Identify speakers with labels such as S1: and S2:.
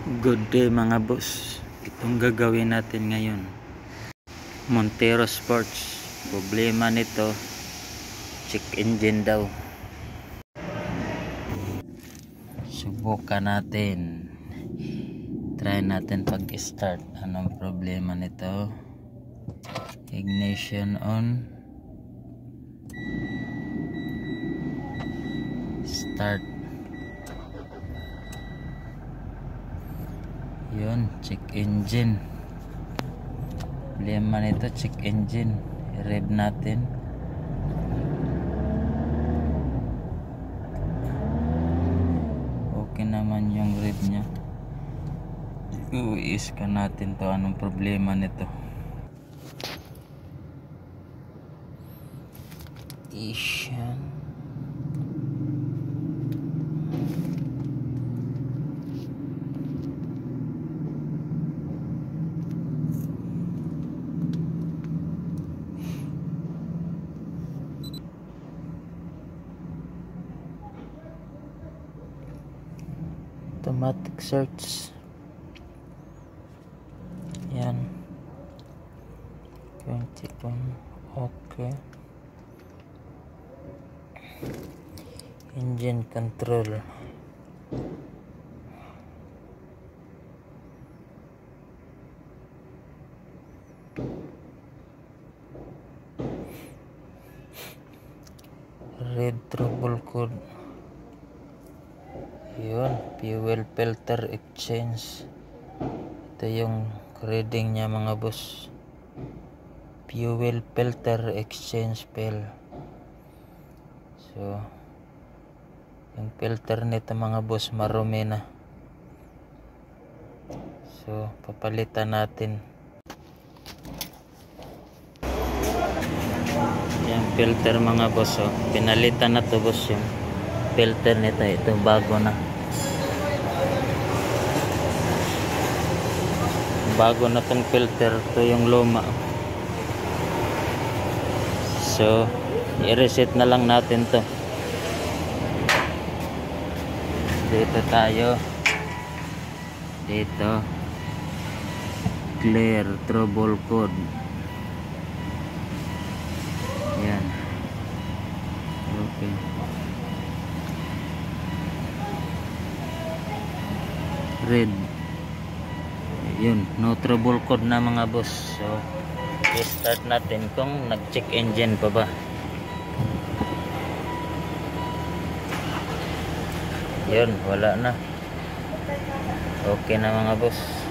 S1: Good day mga boss. Itong gagawin natin ngayon, Montero Sports. Problema nito, check engine daw. Subukan natin. Try natin pag-start. Anong problema nito? Ignition on. Start. Yun, check engine. Problema nito, check engine. I-rev natin. Okay naman yung rev nya. I-scan natin to. Anong problema nito? Ignition. Automatic search. Yan. 21. Okay. Engine control. Red trouble code. Yun, fuel filter exchange. Ito yung reading niya mga boss. Fuel filter exchange fail. So yung filter nito mga boss marumi na. So papalitan natin. Yung filter mga boss, oh. Pinalitan na to boss yung filter nito. Ito bago na. Bago na tong filter. Ito yung luma. So i-reset na lang natin to. Dito tayo. Dito clear trouble code. Yan. Okay. Red. Yun, no trouble code na mga boss. So i-start natin kung nag-check engine pa ba. Yun, wala na. Okay na mga boss.